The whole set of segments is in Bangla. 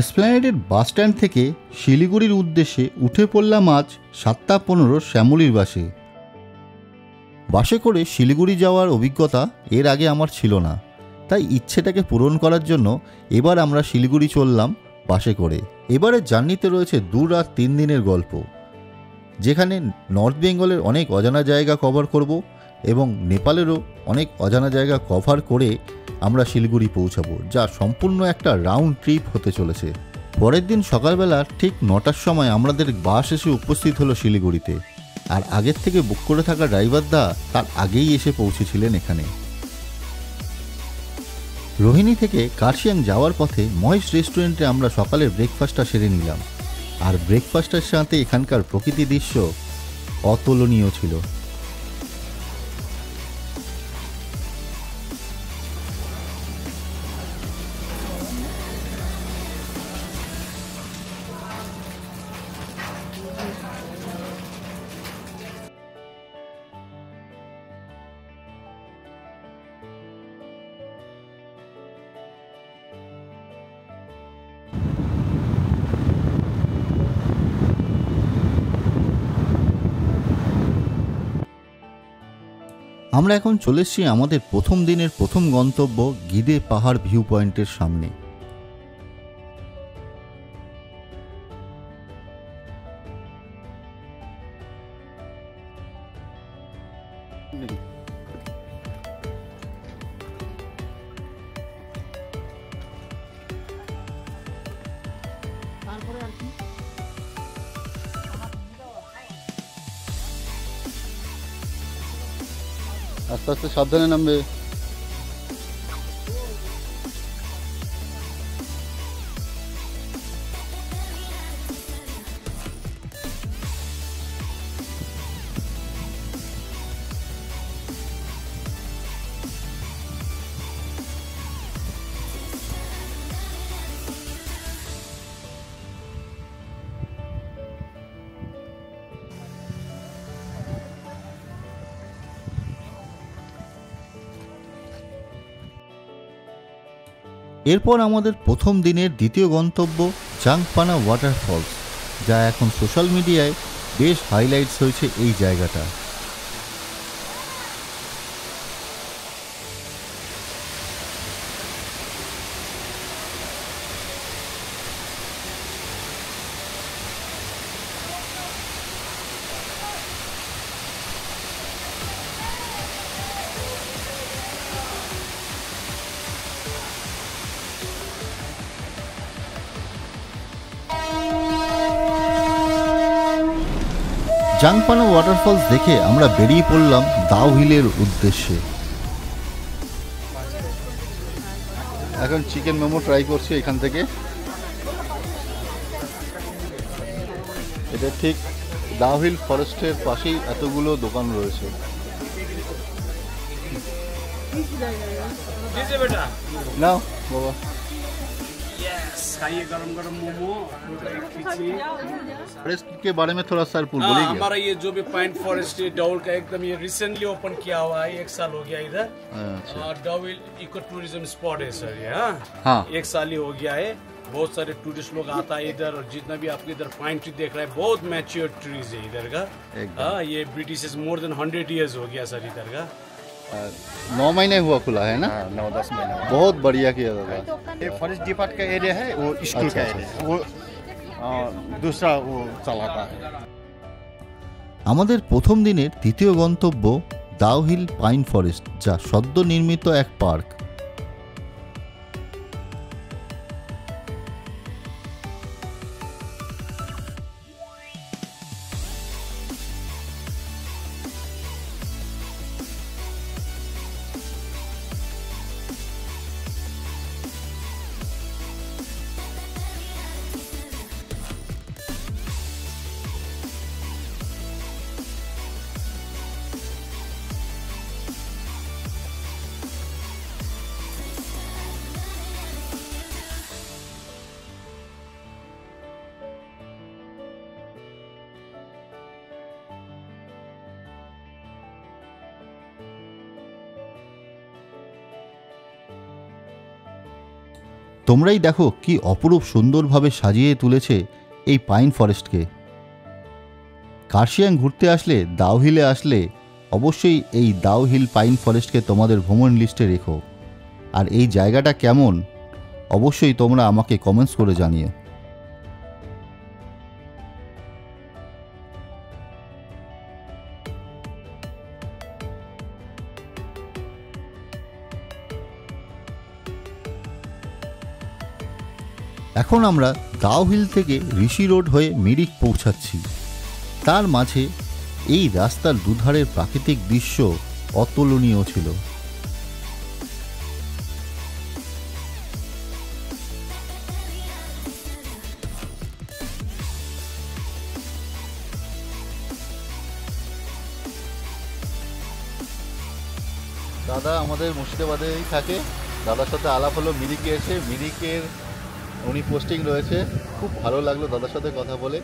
এসপ্ল্যানেডের বাসস্ট্যান্ড থেকে শিলিগুড়ির উদ্দেশ্যে উঠে পড়লাম আজ 7:15 শ্যামলীর বাসে। বাসে করে শিলিগুড়ি যাওয়ার অভিজ্ঞতা এর আগে আমার ছিল না, তাই ইচ্ছেটাকে পূরণ করার জন্য এবার আমরা শিলিগুড়ি চললাম বাসে করে। এবারের জার্নিতে রয়েছে 2 রাত 3 দিনের গল্প, যেখানে নর্থ বেঙ্গলের অনেক অজানা জায়গা কভার করব এবং নেপালেরও অনেক অজানা জায়গা কভার করে আমরা শিলিগুড়ি পৌঁছাবো, যা সম্পূর্ণ একটা রাউন্ড ট্রিপ হতে চলেছে। পরের দিন সকালবেলা ঠিক 9টার সময় আমাদের বাস এসে উপস্থিত হলো শিলিগুড়িতে, আর আগের থেকে বুক করে থাকা ড্রাইভারদা তার আগেই এসে পৌঁছেছিলেন এখানে। রোহিণী থেকে কার্শিয়াং যাওয়ার পথে মহেশ রেস্টুরেন্টে আমরা সকালের ব্রেকফাস্টটা সেরে নিলাম, আর ব্রেকফাস্টের সাথে এখানকার প্রকৃতি দৃশ্য অতুলনীয় ছিল। আমরা এখন চলে এসেছি আমাদের প্রথম দিনের প্রথম গন্তব্য গিদে পাহাড় ভিউ পয়েন্টের সামনে। আস্তে আস্তে সাবধানে নামবে। এরপর আমাদের প্রথম দিনের দ্বিতীয় গন্তব্য জাংপানা ওয়াটারফলস, যা এখন সোশ্যাল মিডিয়ায় বেশ হাইলাইটস হয়েছে এই জায়গাটা। জাংপানা ওয়াটারফলস দেখে আমরা বেরিয়ে পড়লাম দাও হিলের উদ্দেশ্যে। এখন চিকেন মোমো ট্রাই করছি এখান থেকে। এটা ঠিক দাও হিল ফরেস্টের পাশেই এতগুলো দোকান রয়েছে। নাও বাবা, खाइए गरम गरम मोमो। फॉरेस्ट के बारे में थोड़ा सर पूछ बोलिए। हमारा ये जो भी पाइन फॉरेस्ट डाउल का एकदम ये रिसेंटली ओपन किया हुआ है, 1 साल हो गया इधर। और डाउल इको टूरिज्म स्पॉट है सर ये। हाँ 1 साल ही हो गया है। बहुत सारे टूरिस्ट लोग आता है इधर, और जितना भी आपको इधर पाइन ट्री देख रहा है बहुत मैच्योर ट्रीज है इधर का। हाँ ये ब्रिटिश मोर देन 100 years हो गया सर इधर का। 9 महीने हुआ खुला है ना? 9-10 महीने। बहुत बढ़िया किया दादा। ये फॉरेस्ट डिपार्ट का एरिया है, वो स्कूल का एरिया है, वो दूसरा वो चलाता है। আমাদের প্রথম দিনের তৃতীয় গন্তব্য দাও হিল পাইন ফরেস্ট, যা সদ্য নির্মিত এক পার্ক। তোমরাই দেখো কি অপরূপ সুন্দরভাবে সাজিয়ে তুলেছে এই পাইন ফরেস্টকে। কার্শিয়াং ঘুরতে আসলে, দাও হিলে আসলে অবশ্যই এই দাও হিল পাইন ফরেস্টকে তোমাদের ভ্রমণ লিস্টে রেখো। আর এই জায়গাটা কেমন অবশ্যই তোমরা আমাকে কমেন্টস করে জানিও। এখন আমরা দাও হিল থেকে ঋষি রোড হয়ে মিরিক পৌঁছাচ্ছি। তার মাঝে এই রাস্তার দুধারের প্রাকৃতিক দৃশ্য অতুলনীয় ছিল। দাদা আমাদের মুর্শিদাবাদেই থাকে, দাদার সাথে আলাপ হলো মিরিকে এসে। মিরিকের উনি পোস্টিং রয়েছে, খুব ভালো লাগলো দাদার সাথে কথা বলে।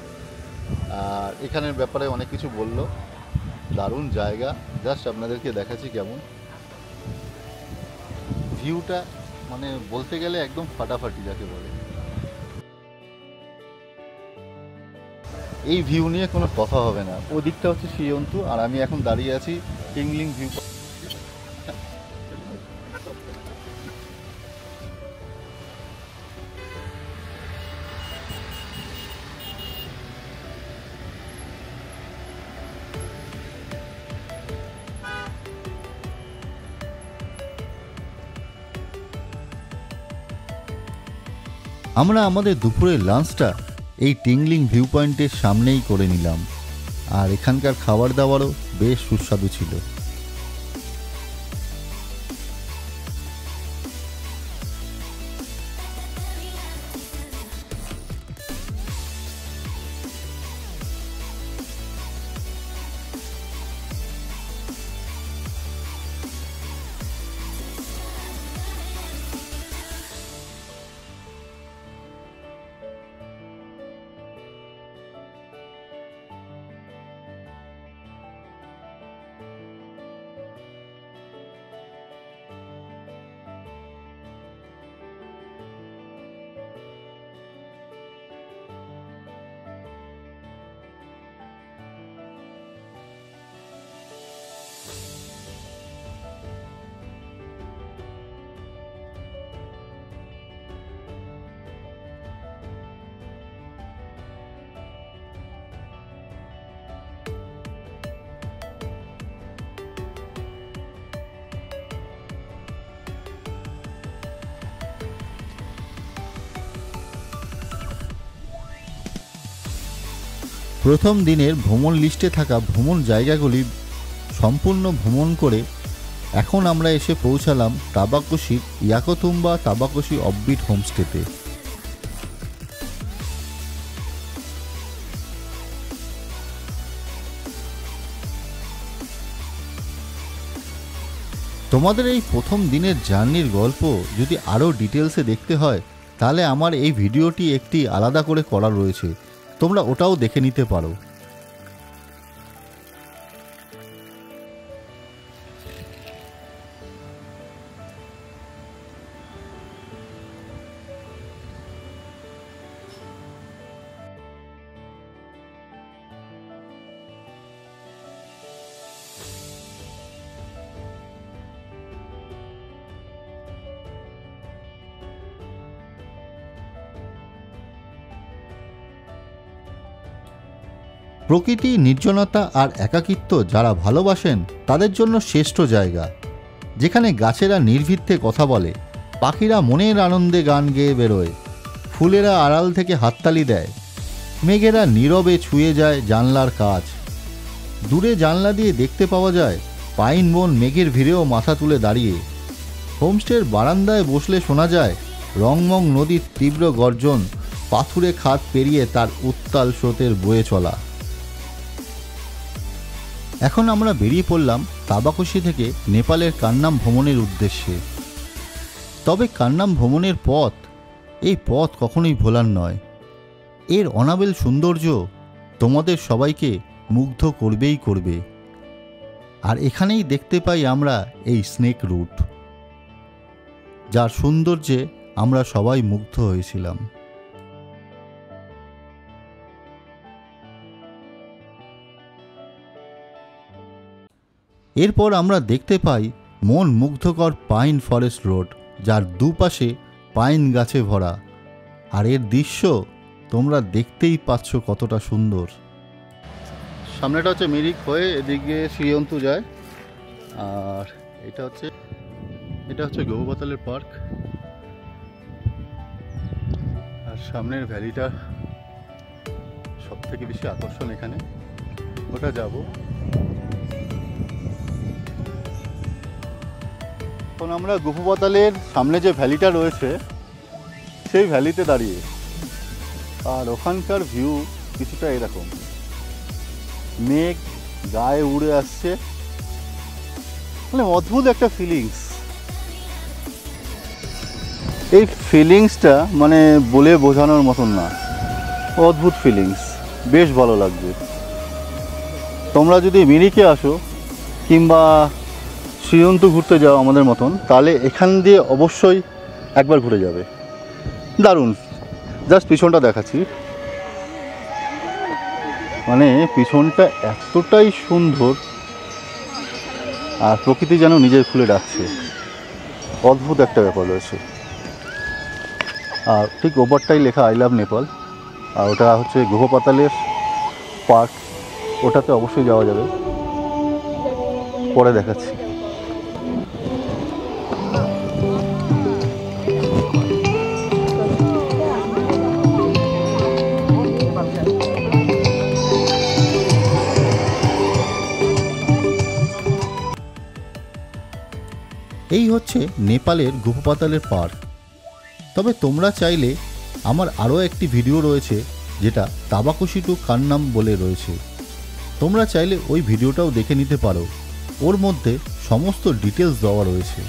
আর এখানের ব্যাপারে অনেক কিছু বললো। দারুণ জায়গা, জাস্ট আপনাদেরকে দেখাচ্ছি কেমন ভিউটা, মানে বলতে গেলে একদম ফাটাফাটি যাকে বলে। এই ভিউ নিয়ে কোনো কথা হবে না। ওদিকটা হচ্ছে শিয়ন্তু, আর আমি এখন দাঁড়িয়ে আছি টিংলিং ভিউ। আমরা আমাদের দুপুরের লাঞ্চটা এই টিংলিং ভিউ পয়েন্টের সামনেই করে নিলাম। আর এখানকার খাবার দাবারও বেশ সুস্বাদু ছিল। প্রথম দিনের ভ্রমণ লিস্টে থাকা ভ্রমণ জায়গাগুলি সম্পূর্ণ ভ্রমণ করে এখন আমরা এসে পৌঁছালাম তাবাকোশির ইয়াকোতুম্বা তাবাকোশি অফবিট হোমস্টেতে। তোমাদের এই প্রথম দিনের জার্নির গল্প যদি আরও ডিটেলসে দেখতে হয় তাহলে আমার এই ভিডিওটি একটি আলাদা করে করা রয়েছে, তোমরা ওটাও দেখে নিতে পারো। প্রকৃতি, নির্জনতা আর একাকিত্ব যারা ভালোবাসেন তাদের জন্য শ্রেষ্ঠ জায়গা, যেখানে গাছেরা নির্ভীতে কথা বলে, পাখিরা মনের আনন্দে গান গেয়ে বেরোয়, ফুলেরা আড়াল থেকে হাততালি দেয়, মেঘেরা নীরবে ছুঁয়ে যায় জানলার কাজ। দূরে জানলা দিয়ে দেখতে পাওয়া যায় পাইন বন মেঘের ভিড়েও মাথা তুলে দাঁড়িয়ে। হোমস্টের বারান্দায় বসলে শোনা যায় রংমং নদীর তীব্র গর্জন, পাথুরে খাদ পেরিয়ে তার উত্তাল স্রোতের বয়ে চলা। এখন আমরা বেরিয়ে পড়লাম তাবাকোশি থেকে নেপালের কান্নাম ভ্রমণের উদ্দেশ্যে। তবে কান্নাম ভ্রমণের পথ, এই পথ কখনোই ভোলার নয়। এর অনাবিল সৌন্দর্য তোমাদের সবাইকে মুগ্ধ করবেই করবে। আর এখানেই দেখতে পাই আমরা এই স্নেক রুট, যার সৌন্দর্যে আমরা সবাই মুগ্ধ হয়েছিলাম। এরপর আমরা দেখতে পাই মন মুগ্ধকর পাইন ফরেস্ট রোড, যার দুপাশে পাইন গাছে ভরা। আর এর দৃশ্য তোমরা দেখতেই পাচ্ছ কতটা সুন্দর। সামনেটা হচ্ছে মিরিক হয়ে এদিকে শ্রীয়ন্তু যায়, আর এটা হচ্ছে গহুপাতালের পার্ক। আর সামনের ভ্যালিটা সব থেকে বেশি আকর্ষণ এখানে, ওটা যাব। এখন আমরা গহুপাতালের সামনে যে ভ্যালিটা রয়েছে সেই ভ্যালিতে দাঁড়িয়ে, আর ওখানকার ভিউ কিছুটা এরকম, মেঘ গায়ে উড়ে আসছে, মানে অদ্ভুত একটা ফিলিংস। এই ফিলিংসটা মানে বলে বোঝানোর মতন না, অদ্ভুত ফিলিংস, বেশ ভালো লাগবে। তোমরা যদি মিরিকে আসো কিংবা শ্রীয়ন্তু ঘুরতে যাও আমাদের মতন, তাহলে এখান দিয়ে অবশ্যই একবার ঘুরে যাবে, দারুণ। জাস্ট পিছনটা দেখাচ্ছি, মানে পিছনটা এতটাই সুন্দর, আর প্রকৃতি যেন নিজের খুলে ডাকছে, অদ্ভুত একটা ব্যাপার রয়েছে। আর ঠিক ওপরটাই লেখা আই লাভ নেপাল, আর ওটা হচ্ছে গহুপাতালের পার্ক, ওটাতে অবশ্যই যাওয়া যাবে, পরে দেখাচ্ছি। এই হচ্ছে নেপালের গহুপাতালের পার্ক। তবে তোমরা চাইলে আমার আরও একটি ভিডিও রয়েছে যেটা তাবাকুশি টু কান্নাম বলে রয়েছে, তোমরা চাইলে ওই ভিডিওটাও দেখে নিতে পারো, ওর মধ্যে সমস্ত ডিটেলস দেওয়া রয়েছে।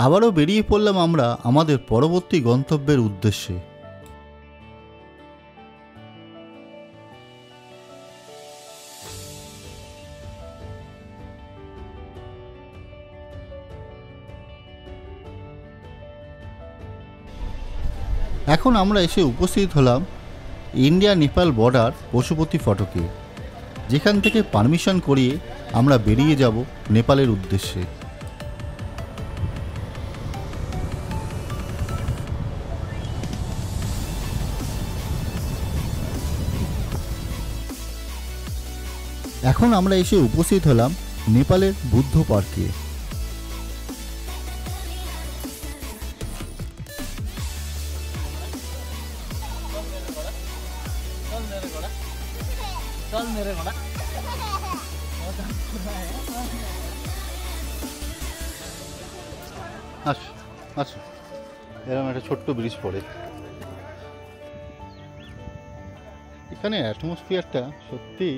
আবারও বেরিয়ে পড়লাম আমরা আমাদের পরবর্তী গন্তব্যের উদ্দেশ্যে। এখন আমরা এসে উপস্থিত হলাম ইন্ডিয়া নেপাল বর্ডার পশুপতি ফটকে, যেখান থেকে পারমিশন করিয়ে আমরা বেরিয়ে যাব নেপালের উদ্দেশ্যে। এখন আমরা এসে উপস্থিত হলাম নেপালের বুদ্ধ পার্কে। আসো আসো, এরকম একটা ছোট্ট ব্রিজ পড়ে। এখানে অ্যাটমসফিয়ারটা সত্যি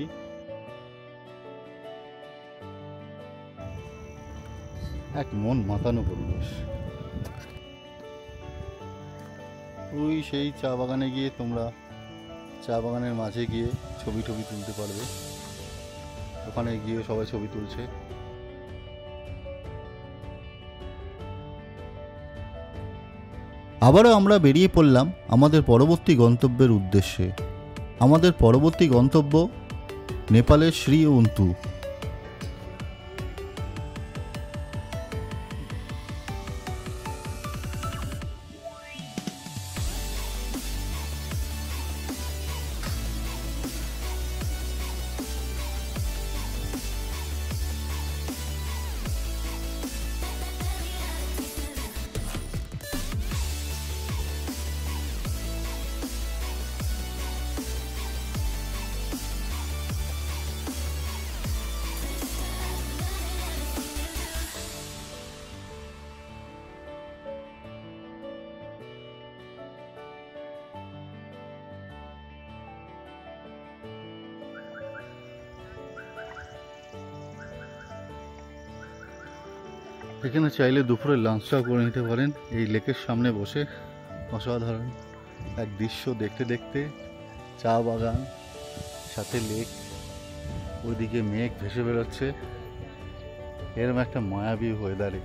এক মন মাতানো পরিবেশ। ওই সেই চা বাগানে গিয়ে তোমরা চা বাগানের মাঝে গিয়ে ছবি তুলতে পারবে, ওখানে গিয়ে সবাই ছবি তুলছে। আবারও আমরা বেরিয়ে পড়লাম আমাদের পরবর্তী গন্তব্যের উদ্দেশ্যে। আমাদের পরবর্তী গন্তব্য নেপালের শ্রীয়ন্তু। এখানে চাইলে দুপুরে লাঞ্চটাও করে নিতে পারেন এই লেকের সামনে বসে। অসাধারণ এক দৃশ্য দেখতে দেখতে, চা বাগান সাথে লেক, ওইদিকে মেঘ ভেসে বেরোচ্ছে, এরকম একটা মায়াবী ওয়েদারে।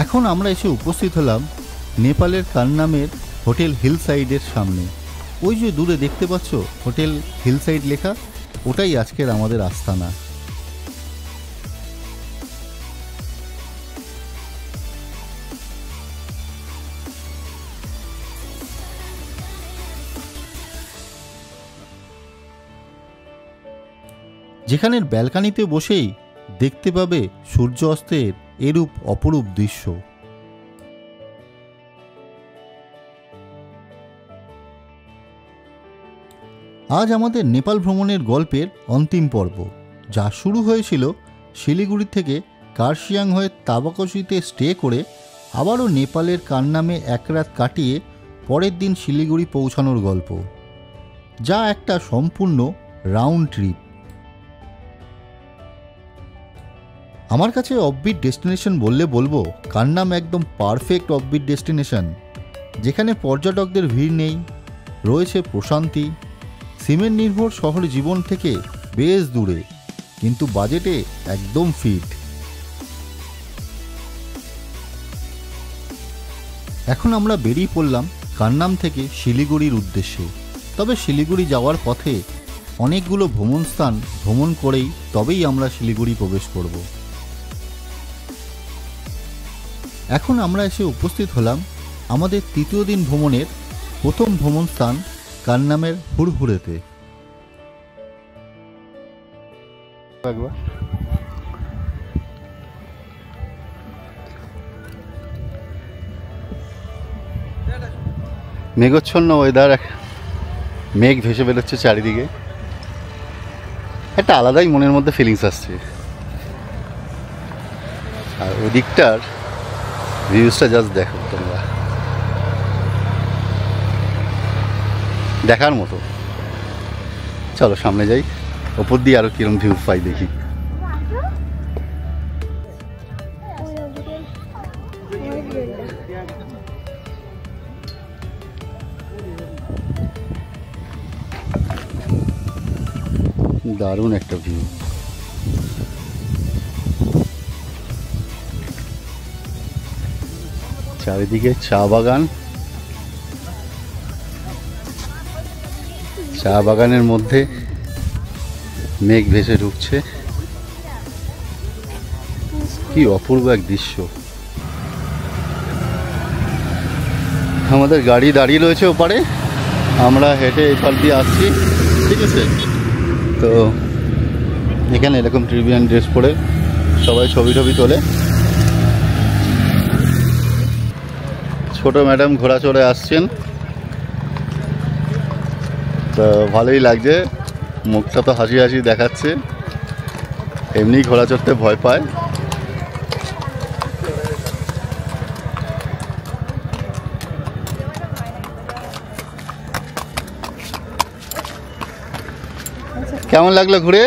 এখন আমরা এসে উপস্থিত হলাম নেপালের কারনামের হোটেল হিল সাইডের সামনে। ওই যে দূরে দেখতে পাচ্ছ হোটেল হিল সাইড লেখা, ওটাই আজকের আমাদের আস্তানা। যেখানের ব্যালকানিতে বসেই দেখতে পাবে সূর্য অস্তের এরূপ অপরূপ দৃশ্য। আজ আমাদের নেপাল ভ্রমণের গল্পের অন্তিম পর্ব, যা শুরু হয়েছিল শিলিগুড়ি থেকে কার্শিয়াং হয়ে তাবাকশিতে স্টে করে আবারও নেপালের কারনামে এক রাত কাটিয়ে পরের দিন শিলিগুড়ি পৌঁছানোর গল্প, যা একটা সম্পূর্ণ রাউন্ড ট্রিপ। আমার কাছে অফবিট ডেস্টিনেশন বললে বলবো কারনাম একদম পারফেক্ট অফবিট ডেস্টিনেশন, যেখানে পর্যটকদের ভিড় নেই, রয়েছে প্রশান্তি, সিমেন্ট নির্ভর শহর জীবন থেকে বেশ দূরে, কিন্তু বাজেটে একদম ফিট। এখন আমরা বেরিয়ে পড়লাম কারনাম থেকে শিলিগুড়ির উদ্দেশ্যে। তবে শিলিগুড়ি যাওয়ার পথে অনেকগুলো ভ্রমণ স্থান ভ্রমণ করেই তবেই আমরা শিলিগুড়ি প্রবেশ করব। এখন আমরা এসে উপস্থিত হলাম আমাদের তৃতীয় দিন ভ্রমণের প্রথম ভ্রমণ স্থান কারনামের হুড়হুড়েতে। মেঘচ্ছন্ন ওয়েদার, মেঘ ভেসে বেরোচ্ছে চারিদিকে, একটা আলাদাই মনের মধ্যে ফিলিংস আসছে। আর ওদিকটার ভিউজটা জাস্ট দেখো তোমরা, দেখার মতো। চলো সামনে যাই, ওপর দিয়ে আরো কিরম ভিউ পাই দেখি। দারুণ একটা ভিউ। চারিদিকে চা বাগান, চা বাগানের মধ্যে মেঘ ভেসে ঢুকছে, কি অপূর্ব এক দৃশ্য। আমাদের গাড়ি দাঁড়িয়ে রয়েছে ওপারে, আমরা হেঁটে এপার দিয়ে আসছি, ঠিক আছে। তো এখানে এরকম ট্রিবিয়ান ড্রেস পরে সবাই ছবি টবি তোলে। ছোট ম্যাডাম ঘোড়া চড়ে আসছেন, তো ভালোই লাগছে, মুখটা তো হাসি হাসি দেখাচ্ছে, এমনি ঘোড়া চড়তে ভয় পায়। কেমন লাগলো ঘুরে?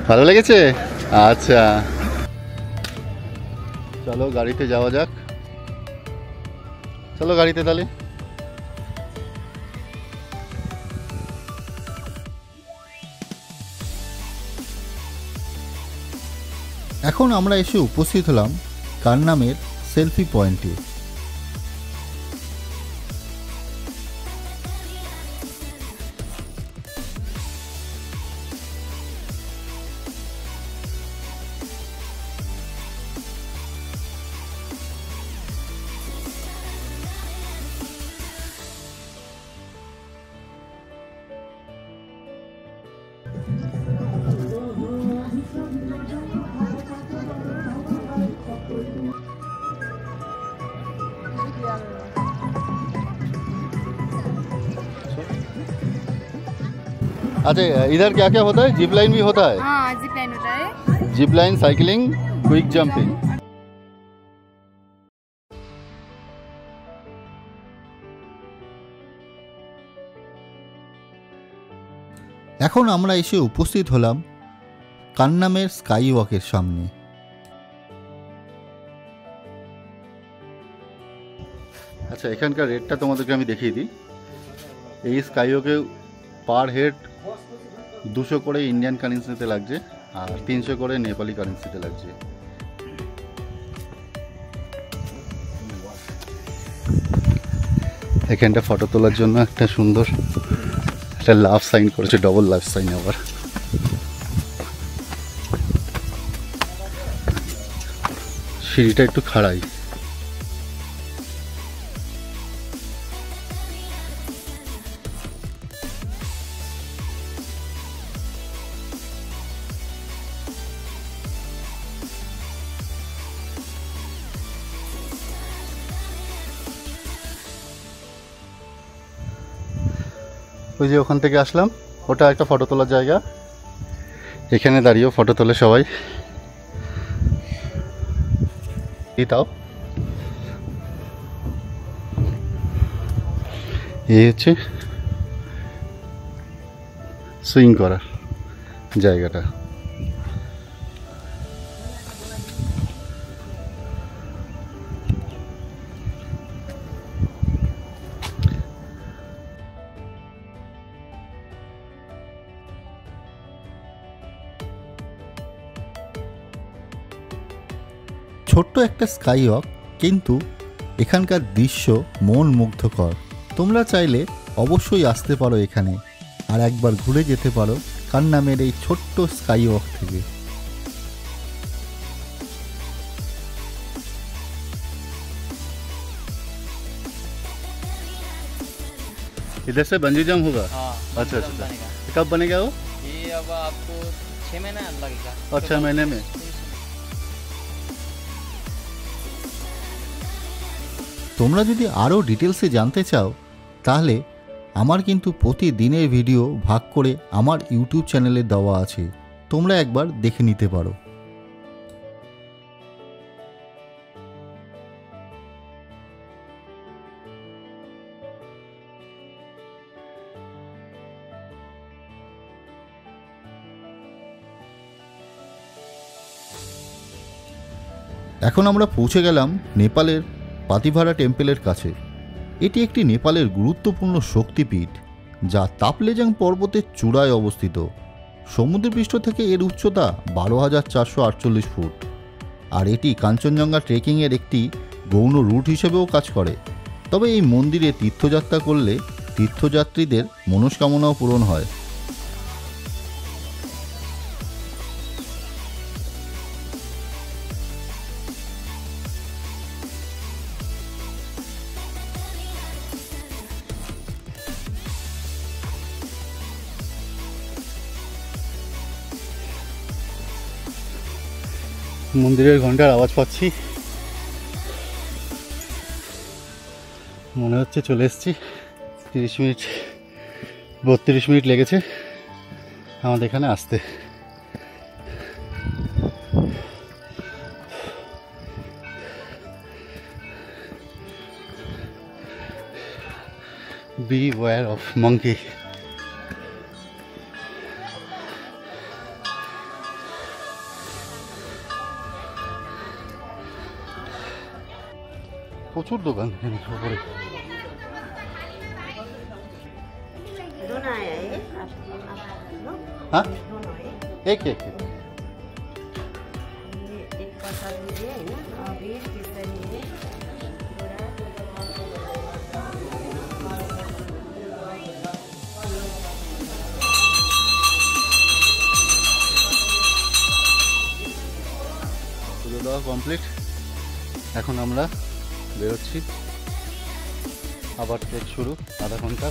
ভালো লেগেছে? আচ্ছা, চলো গাড়িতে যাওয়া যাক। চলো গাড়িতে তাহলে। এখন আমরা এসে উপস্থিত হলাম কারনামের সেলফি পয়েন্টে। अच्छा, इधर क्या क्या होता है? जिप लाइन भी होता है? हाँ, जिप लाइन होता है। Zip line, cycling, quick jumping. এখন আমরা এসে উপস্থিত হলাম কান্নামের স্কাই ওয়াকের সামনে। আচ্ছা, এখানকার রেটটা তোমাদেরকে আমি দেখিয়ে দিই। এই স্কাই ওয়াকে পার হেড 200 করে ইন্ডিয়ান কারেন্সিতে লাগছে আর 300 করে নেপালি কারেন্সিতে লাগছে। এখানটা ফটো তোলার জন্য একটা সুন্দর একটা লাভ সাইন করেছে, ডবল লাভ সাইন। আবার সিঁড়িটা একটু খাড়াই। ওই যে ওখান থেকে আসলাম, ওটা একটা ফটো তোলার জায়গা। এখানে দাঁড়িয়েও ফটো তোলে সবাই। এটাও এই হচ্ছে সুইং করার জায়গাটা। ছোট্ট একটা স্কাই ওয়াক, কিন্তু এখানকার দৃশ্য মন মুগ্ধকর। তোমরা চাইলে অবশ্যই আসতে পারো এখানে আর একবার ঘুরে যেতে পারো কান্নামের এই ছোট্ট স্কাই ওয়াক থেকে। इधर से बंजी जंप होगा? हाँ, अच्छा अच्छा। बनेगा। कब बनेगा वो? ये अब आपको 6 महीना लगेगा। और 6 महीने में? তোমরা যদি আরও ডিটেলসে জানতে চাও তাহলে আমার কিন্তু প্রতিদিনের ভিডিও ভাগ করে আমার ইউটিউব চ্যানেলে দেওয়া আছে, তোমরা একবার দেখে নিতে পারো। এখন আমরা পৌঁছে গেলাম নেপালের পাতিভারা টেম্পলের কাছে। এটি একটি নেপালের গুরুত্বপূর্ণ শক্তিপীঠ যা তাপলেজাং পর্বতের চূড়ায় অবস্থিত। সমুদ্রপৃষ্ঠ থেকে এর উচ্চতা 12,448 ফুট আর এটি কাঞ্চনজঙ্ঘা ট্রেকিংয়ের একটি গৌণ রুট হিসেবেও কাজ করে। তবে এই মন্দিরে তীর্থযাত্রা করলে তীর্থযাত্রীদের মনস্কামনাও পূরণ হয়। মন্দিরের ঘন্টার আওয়াজ পাচ্ছি, মনে হচ্ছে চলে এসেছি। 30 মিনিট 32 মিনিট লেগেছে আমাদের এখানে আসতে। Beware of monkey. প্রচুর দোকান এখানে উপরে। हाँ एक एक পুজো দেওয়া কমপ্লিট। এখন আমরা বেরোচ্ছি, আবার ট্রেক শুরু আধা ঘন্টা।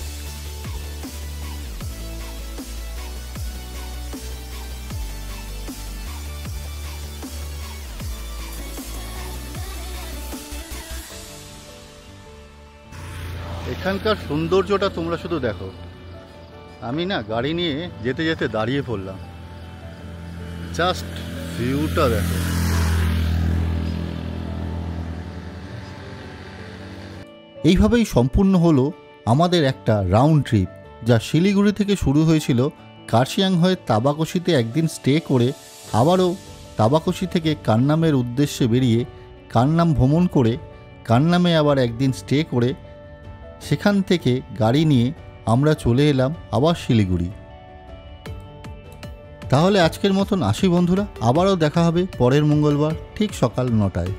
এখানকার সৌন্দর্যটা তোমরা শুধু দেখো, আমি না গাড়ি নিয়ে যেতে যেতে দাঁড়িয়ে পড়লাম, জাস্ট ভিউটা দেখো। এইভাবেই সম্পূর্ণ হলো আমাদের একটা রাউন্ড ট্রিপ, যা শিলিগুড়ি থেকে শুরু হয়েছিল। কার্শিয়াং হয়ে তাবাকশিতে একদিন স্টে করে আবারও তাবাকশি থেকে কান্নামের উদ্দেশ্যে বেরিয়ে কান্নাম ভ্রমণ করে কান্নামে আবার একদিন স্টে করে সেখান থেকে গাড়ি নিয়ে আমরা চলে এলাম আবার শিলিগুড়ি। তাহলে আজকের মতন আসি বন্ধুরা, আবারও দেখা হবে পরের মঙ্গলবার ঠিক সকাল 9টায়।